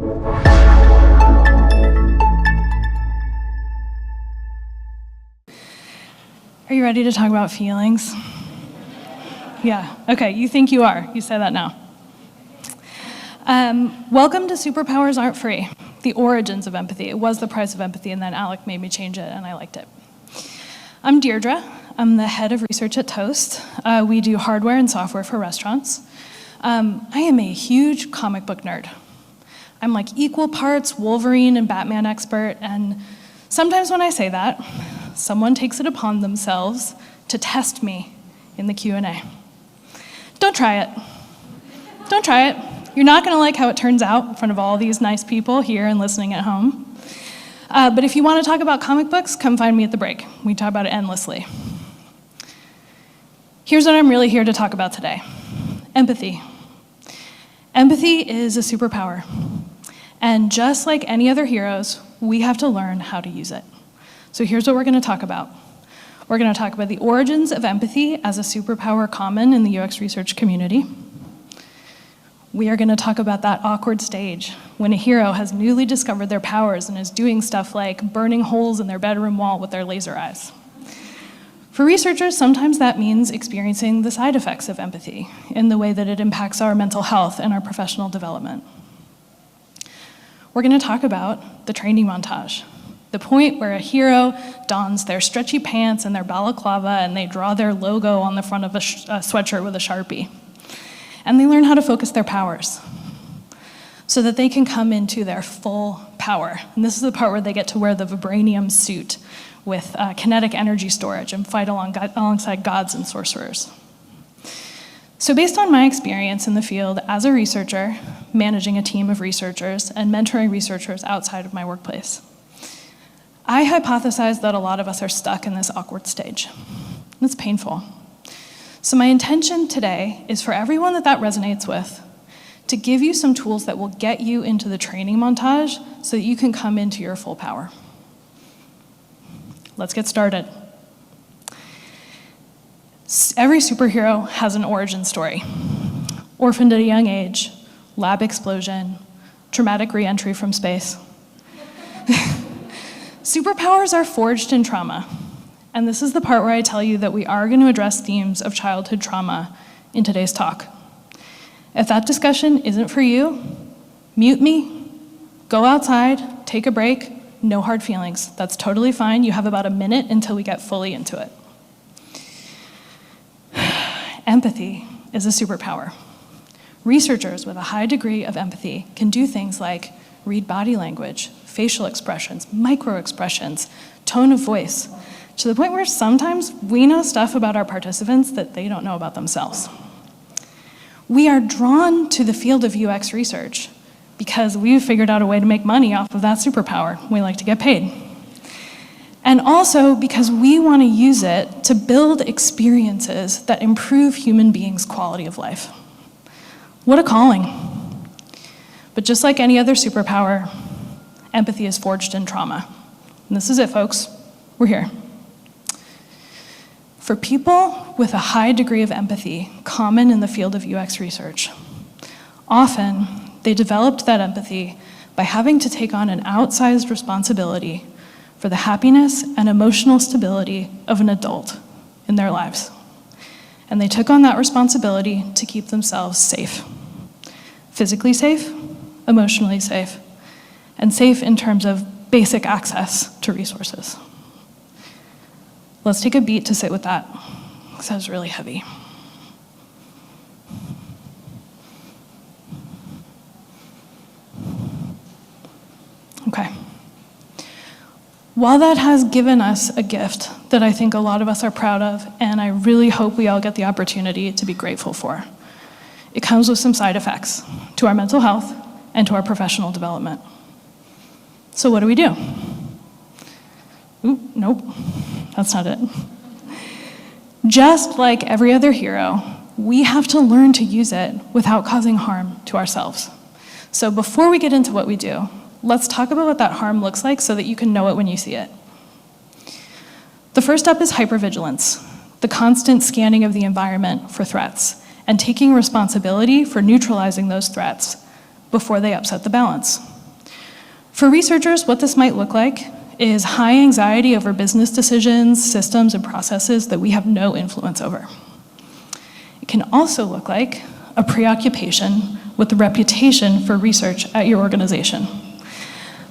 Are you ready to talk about feelings? Yeah, okay, you think you are. You say that now. Welcome to Superpowers Aren't Free, the origins of empathy. It was the price of empathy, and then Alec made me change it, and I liked it. I'm Deirdre. I'm the head of research at Toast. We do hardware and software for restaurants. I am a huge comic book nerd. I'm like equal parts Wolverine and Batman expert, and sometimes when I say that, someone takes it upon themselves to test me in the Q&A. Don't try it. Don't try it. You're not gonna like how it turns out in front of all these nice people here and listening at home. But if you wanna talk about comic books, come find me at the break. We talk about it endlessly. Here's what I'm really here to talk about today: empathy. Empathy is a superpower. And just like any other heroes, we have to learn how to use it. So here's what we're gonna talk about. We're gonna talk about the origins of empathy as a superpower common in the UX research community. We are gonna talk about that awkward stage when a hero has newly discovered their powers and is doing stuff like burning holes in their bedroom wall with their laser eyes. For researchers, sometimes that means experiencing the side effects of empathy in the way that it impacts our mental health and our professional development. We're gonna talk about the training montage, the point where a hero dons their stretchy pants and their balaclava and they draw their logo on the front of a sweatshirt with a Sharpie. And they learn how to focus their powers so that they can come into their full power. And this is the part where they get to wear the vibranium suit with kinetic energy storage and fight alongside gods and sorcerers. So based on my experience in the field as a researcher, managing a team of researchers, and mentoring researchers outside of my workplace, I hypothesize that a lot of us are stuck in this awkward stage. It's painful. So my intention today is for everyone that resonates with to give you some tools that will get you into the training montage so that you can come into your full power. Let's get started. Every superhero has an origin story. Orphaned at a young age, lab explosion, traumatic re-entry from space. Superpowers are forged in trauma, and this is the part where I tell you that we are going to address themes of childhood trauma in today's talk. If that discussion isn't for you, mute me, go outside, take a break, no hard feelings. That's totally fine. You have about a minute until we get fully into it. Empathy is a superpower. Researchers with a high degree of empathy can do things like read body language, facial expressions, micro-expressions, tone of voice, to the point where sometimes we know stuff about our participants that they don't know about themselves. We are drawn to the field of UX research because we've figured out a way to make money off of that superpower. We like to get paid. And also because we want to use it to build experiences that improve human beings' quality of life. What a calling. But just like any other superpower, empathy is forged in trauma. And this is it, folks. We're here. For people with a high degree of empathy, common in the field of UX research, often they developed that empathy by having to take on an outsized responsibility for the happiness and emotional stability of an adult in their lives. And they took on that responsibility to keep themselves safe. Physically safe, emotionally safe, and safe in terms of basic access to resources. Let's take a beat to sit with that, because that was really heavy. Okay. While that has given us a gift that I think a lot of us are proud of, and I really hope we all get the opportunity to be grateful for, it comes with some side effects to our mental health and to our professional development. So what do we do? Ooh, nope, that's not it. Just like every other hero, we have to learn to use it without causing harm to ourselves. So before we get into what we do, let's talk about what that harm looks like so that you can know it when you see it. The first step is hypervigilance, the constant scanning of the environment for threats, and taking responsibility for neutralizing those threats before they upset the balance. For researchers, what this might look like is high anxiety over business decisions, systems, and processes that we have no influence over. It can also look like a preoccupation with the reputation for research at your organization.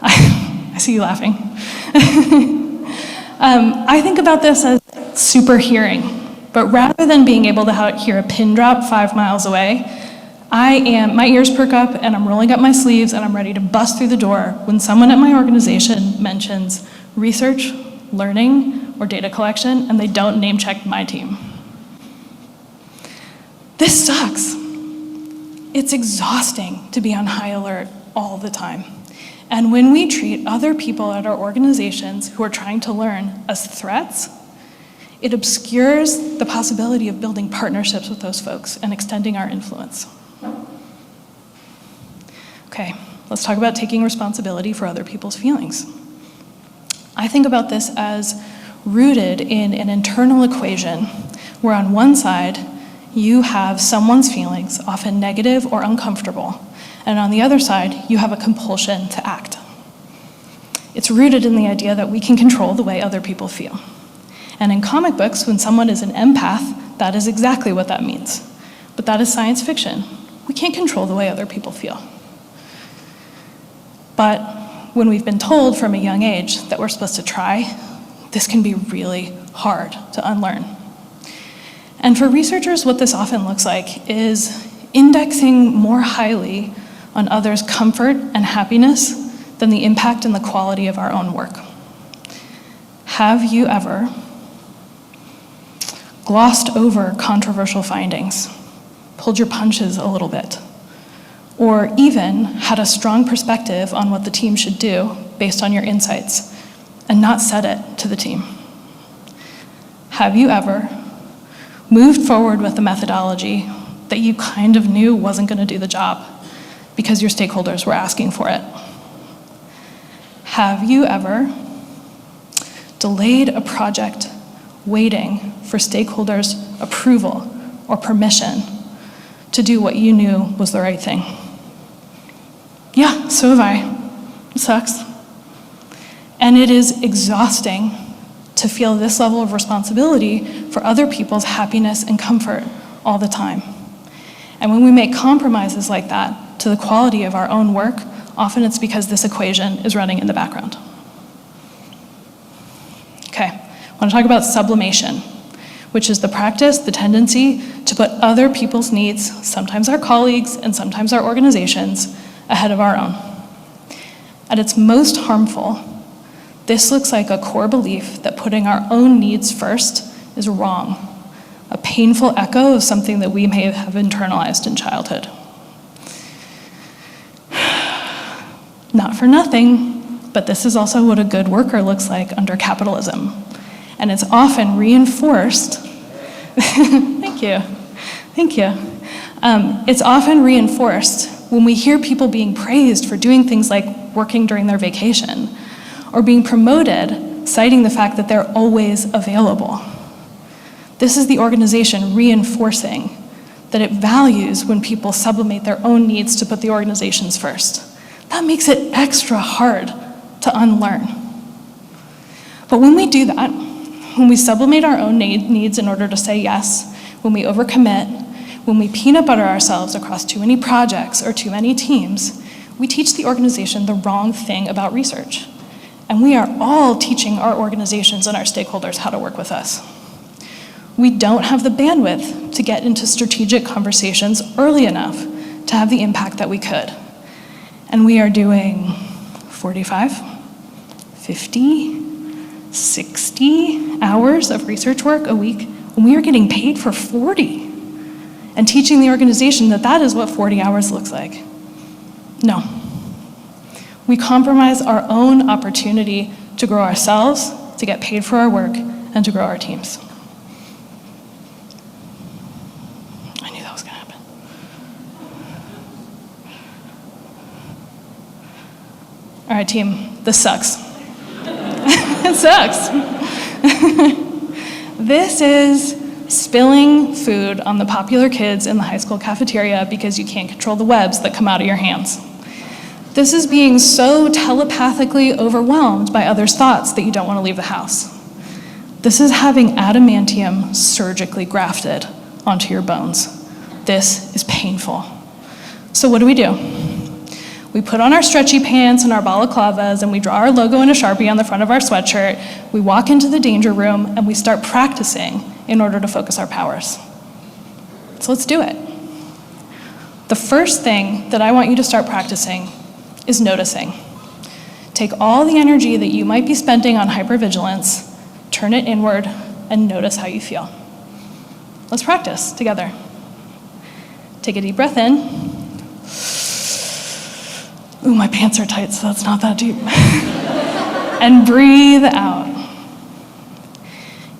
I see you laughing. I think about this as super hearing, but rather than being able to hear a pin drop 5 miles away, my ears perk up and I'm rolling up my sleeves and I'm ready to bust through the door when someone at my organization mentions research, learning, or data collection, and they don't name check my team. This sucks. It's exhausting to be on high alert all the time. And when we treat other people at our organizations who are trying to learn as threats, it obscures the possibility of building partnerships with those folks and extending our influence. Okay, let's talk about taking responsibility for other people's feelings. I think about this as rooted in an internal equation where on one side, you have someone's feelings, often negative or uncomfortable, and on the other side, you have a compulsion to act. It's rooted in the idea that we can control the way other people feel. And in comic books, when someone is an empath, that is exactly what that means. But that is science fiction. We can't control the way other people feel. But when we've been told from a young age that we're supposed to try, this can be really hard to unlearn. And for researchers, what this often looks like is indexing more highly on others' comfort and happiness than the impact and the quality of our own work. Have you ever glossed over controversial findings, pulled your punches a little bit, or even had a strong perspective on what the team should do based on your insights and not said it to the team? Have you ever moved forward with a methodology that you kind of knew wasn't going to do the job because your stakeholders were asking for it? Have you ever delayed a project waiting for stakeholders' approval or permission to do what you knew was the right thing? Yeah, so have I. It sucks. And it is exhausting to feel this level of responsibility for other people's happiness and comfort all the time. And when we make compromises like that to the quality of our own work, often it's because this equation is running in the background. Okay, I want to talk about sublimation, which is the practice, the tendency to put other people's needs, sometimes our colleagues and sometimes our organizations, ahead of our own. At its most harmful, this looks like a core belief that putting our own needs first is wrong, a painful echo of something that we may have internalized in childhood. Not for nothing, but this is also what a good worker looks like under capitalism. And it's often reinforced, thank you. It's often reinforced when we hear people being praised for doing things like working during their vacation, or being promoted, citing the fact that they're always available. This is the organization reinforcing that it values when people sublimate their own needs to put the organizations first. That makes it extra hard to unlearn. But when we do that, when we sublimate our own needs in order to say yes, when we overcommit, when we peanut butter ourselves across too many projects or too many teams, we teach the organization the wrong thing about research. And we are all teaching our organizations and our stakeholders how to work with us. We don't have the bandwidth to get into strategic conversations early enough to have the impact that we could. And we are doing 45, 50, 60 hours of research work a week, and we are getting paid for 40, and teaching the organization that that is what 40 hours looks like. No. We compromise our own opportunity to grow ourselves, to get paid for our work, and to grow our teams. I knew that was going to happen. All right, team, this sucks. It sucks. This is spilling food on the popular kids in the high school cafeteria because you can't control the webs that come out of your hands. This is being so telepathically overwhelmed by others' thoughts that you don't want to leave the house. This is having adamantium surgically grafted onto your bones. This is painful. So what do? We put on our stretchy pants and our balaclavas, and we draw our logo in a Sharpie on the front of our sweatshirt. We walk into the danger room, and we start practicing in order to focus our powers. So let's do it. The first thing that I want you to start practicing is noticing. Take all the energy that you might be spending on hypervigilance, turn it inward, and notice how you feel. Let's practice together. Take a deep breath in. Ooh, my pants are tight, so that's not that deep. And breathe out.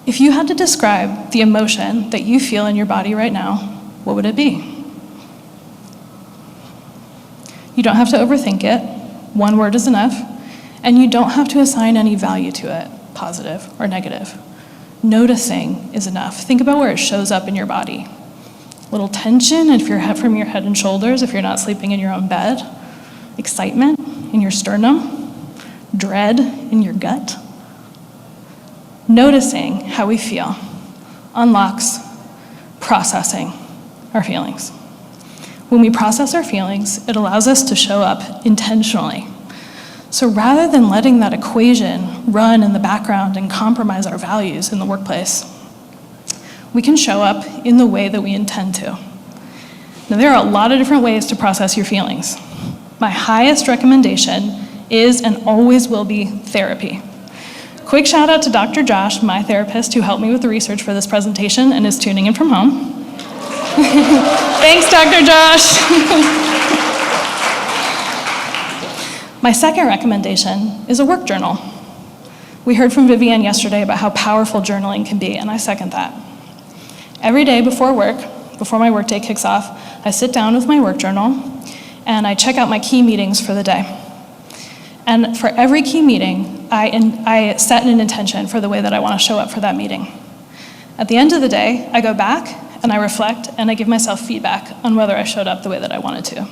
If you had to describe the emotion that you feel in your body right now, what would it be? You don't have to overthink it. One word is enough. And you don't have to assign any value to it, positive or negative. Noticing is enough. Think about where it shows up in your body. Little tension from your head and shoulders if you're not sleeping in your own bed. Excitement in your sternum. Dread in your gut. Noticing how we feel unlocks processing our feelings. When we process our feelings, it allows us to show up intentionally. So rather than letting that equation run in the background and compromise our values in the workplace, we can show up in the way that we intend to. Now, there are a lot of different ways to process your feelings. My highest recommendation is and always will be therapy. Quick shout out to Dr. Josh, my therapist, who helped me with the research for this presentation and is tuning in from home. Thanks, Dr. Josh. My second recommendation is a work journal. We heard from Vivienne yesterday about how powerful journaling can be, and I second that. Every day before my workday kicks off, I sit down with my work journal and I check out my key meetings for the day. And for every key meeting, I set an intention for the way that I want to show up for that meeting. At the end of the day, I go back and I reflect and I give myself feedback on whether I showed up the way that I wanted to.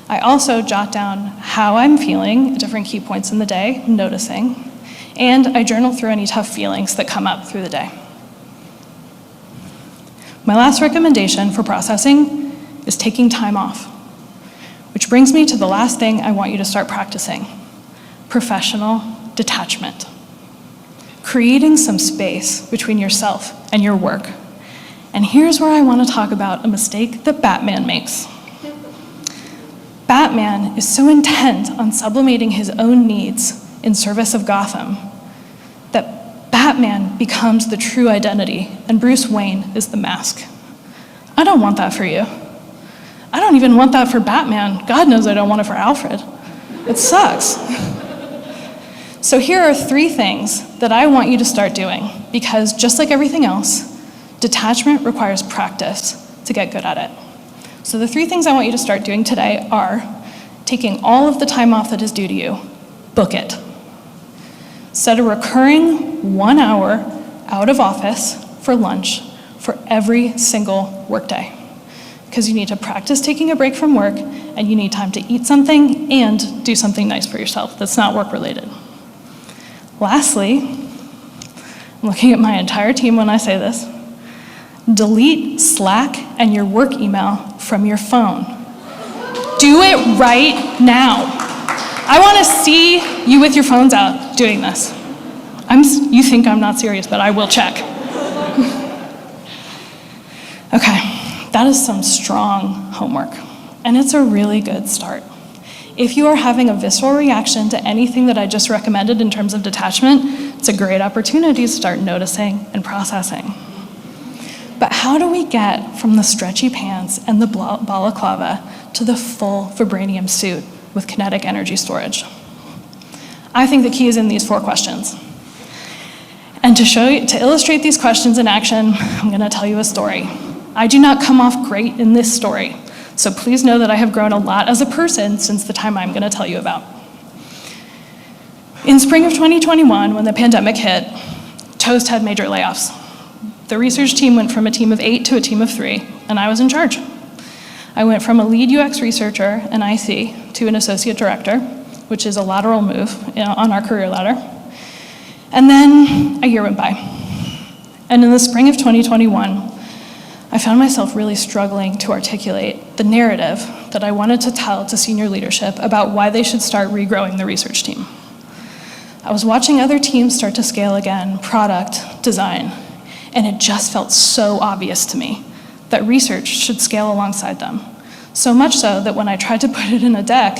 I also jot down how I'm feeling at different key points in the day, noticing, and I journal through any tough feelings that come up through the day. My last recommendation for processing is taking time off, which brings me to the last thing I want you to start practicing: professional detachment. Creating some space between yourself and your work. And here's where I want to talk about a mistake that Batman makes. Batman is so intent on sublimating his own needs in service of Gotham that Batman becomes the true identity and Bruce Wayne is the mask. I don't want that for you. I don't even want that for Batman. God knows I don't want it for Alfred. It sucks. So here are 3 things that I want you to start doing, because just like everything else, detachment requires practice to get good at it. So the 3 things I want you to start doing today are taking all of the time off that is due to you. Book it. Set a recurring 1 hour out of office for lunch for every single workday. Because you need to practice taking a break from work, and you need time to eat something and do something nice for yourself that's not work related. Lastly, I'm looking at my entire team when I say this, delete Slack and your work email from your phone. Do it right now. I want to see you with your phones out doing this. You think I'm not serious, but I will check. Okay, that is some strong homework, and it's a really good start. If you are having a visceral reaction to anything that I just recommended in terms of detachment, it's a great opportunity to start noticing and processing. But how do we get from the stretchy pants and the balaclava to the full vibranium suit with kinetic energy storage? I think the key is in these 4 questions. And to illustrate these questions in action, I'm going to tell you a story. I do not come off great in this story, so please know that I have grown a lot as a person since the time I'm going to tell you about. In spring of 2021, when the pandemic hit, Toast had major layoffs. The research team went from a team of 8 to a team of 3, and I was in charge. I went from a lead UX researcher, an IC, to an associate director, which is a lateral move on our career ladder. And then a year went by. And in the spring of 2021, I found myself really struggling to articulate the narrative that I wanted to tell to senior leadership about why they should start regrowing the research team. I was watching other teams start to scale again, product, design, and it just felt so obvious to me that research should scale alongside them. So much so that when I tried to put it in a deck,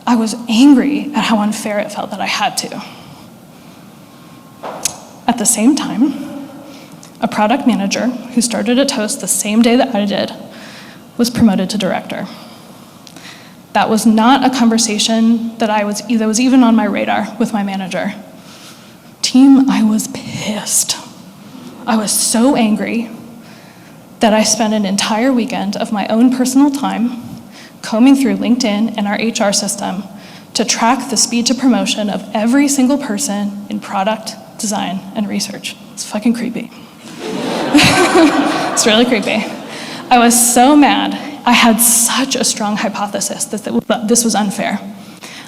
I was angry at how unfair it felt that I had to. At the same time, a product manager who started at Toast the same day that I did was promoted to director. That was not a conversation that was even on my radar with my manager. Team, I was pissed. I was so angry that I spent an entire weekend of my own personal time combing through LinkedIn and our HR system to track the speed to promotion of every single person in product, design, and research. It's fucking creepy. It's really creepy. I was so mad. I had such a strong hypothesis that this was unfair.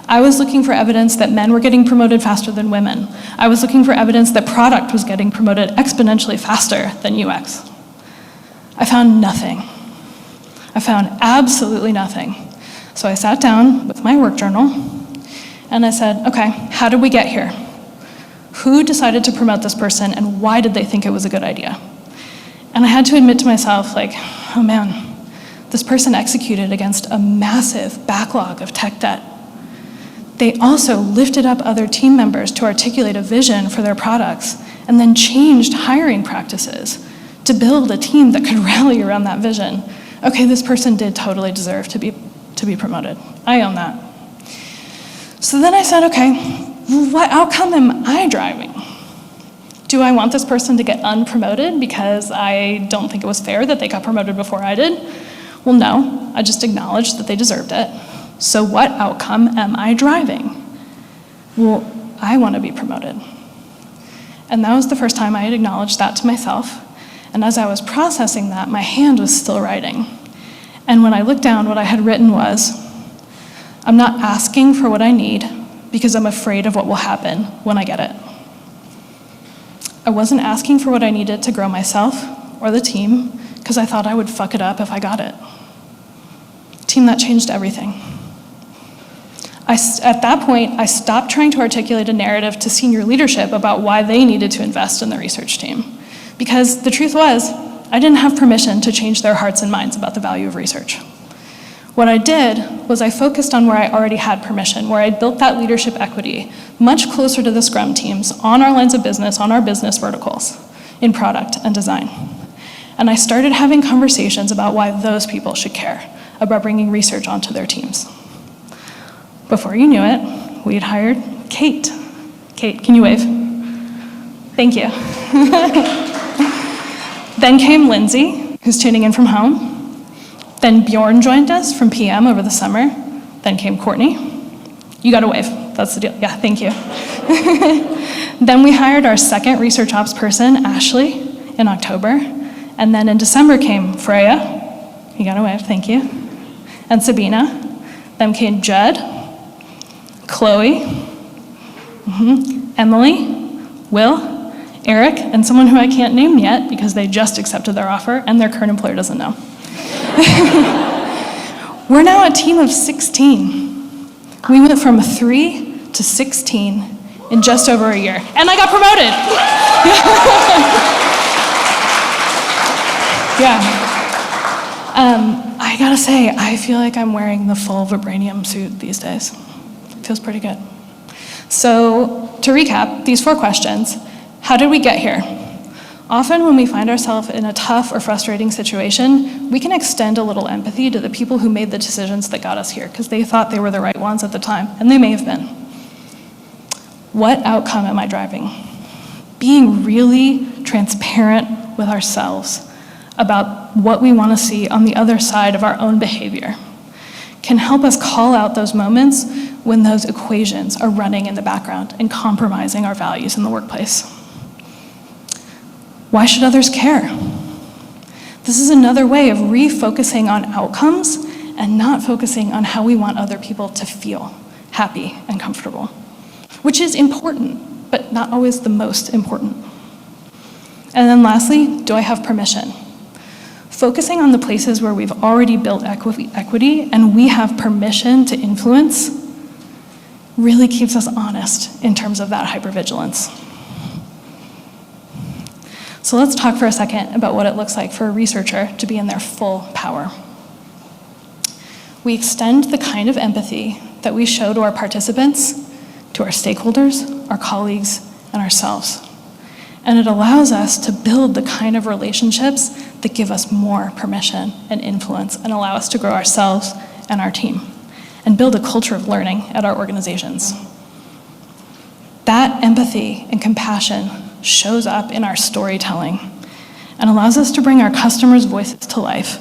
I was looking for evidence that men were getting promoted faster than women. I was looking for evidence that product was getting promoted exponentially faster than UX. I found nothing. I found absolutely nothing. So I sat down with my work journal and I said, okay, how did we get here? Who decided to promote this person and why did they think it was a good idea? And I had to admit to myself, like, oh man, this person executed against a massive backlog of tech debt. They also lifted up other team members to articulate a vision for their products and then changed hiring practices to build a team that could rally around that vision. Okay, this person did totally deserve to be promoted. I own that. So then I said, okay, what outcome am I driving? Do I want this person to get unpromoted because I don't think it was fair that they got promoted before I did? Well, no, I just acknowledged that they deserved it. So what outcome am I driving? Well, I want to be promoted. And that was the first time I had acknowledged that to myself. And as I was processing that, my hand was still writing. And when I looked down, what I had written was, I'm not asking for what I need because I'm afraid of what will happen when I get it. I wasn't asking for what I needed to grow myself or the team because I thought I would fuck it up if I got it. Team, that changed everything. At that point, I stopped trying to articulate a narrative to senior leadership about why they needed to invest in the research team. Because the truth was, I didn't have permission to change their hearts and minds about the value of research. What I did was I focused on where I already had permission, where I built that leadership equity much closer to the Scrum teams on our lines of business, on our business verticals, in product and design. And I started having conversations about why those people should care about bringing research onto their teams. Before you knew it, we had hired Kate. Kate, can you wave? Thank you. Then came Lindsay, who's tuning in from home. Then Bjorn joined us from PM over the summer. Then came Courtney. You got to wave, that's the deal. Yeah, thank you. Then we hired our second research ops person, Ashley, in October. And then in December came Freya. You got to wave, thank you. And Sabina. Then came Judd, Chloe, Emily, Will, Eric, and someone who I can't name yet because they just accepted their offer and their current employer doesn't know. We're now a team of 16. We went from 3 to 16 in just over a year. And I got promoted. Yeah. I gotta say, I feel like I'm wearing the full vibranium suit these days. Feels pretty good. So to recap, these 4 questions. How did we get here? Often when we find ourselves in a tough or frustrating situation, we can extend a little empathy to the people who made the decisions that got us here because they thought they were the right ones at the time, and they may have been. What outcome am I driving? Being really transparent with ourselves about what we want to see on the other side of our own behavior can help us call out those moments when those equations are running in the background and compromising our values in the workplace. Why should others care? This is another way of refocusing on outcomes and not focusing on how we want other people to feel happy and comfortable, which is important, but not always the most important. And then lastly, do I have permission? Focusing on the places where we've already built equity and we have permission to influence really keeps us honest in terms of that hypervigilance. So let's talk for a second about what it looks like for a researcher to be in their full power. We extend the kind of empathy that we show to our participants, to our stakeholders, our colleagues, and ourselves. And it allows us to build the kind of relationships that give us more permission and influence and allow us to grow ourselves and our team and build a culture of learning at our organizations. That empathy and compassion shows up in our storytelling and allows us to bring our customers' voices to life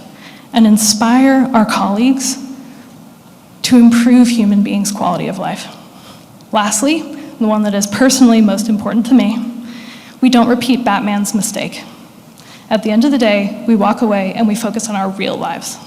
and inspire our colleagues to improve human beings' quality of life. Lastly, the one that is personally most important to me, we don't repeat Batman's mistake. At the end of the day, we walk away and we focus on our real lives.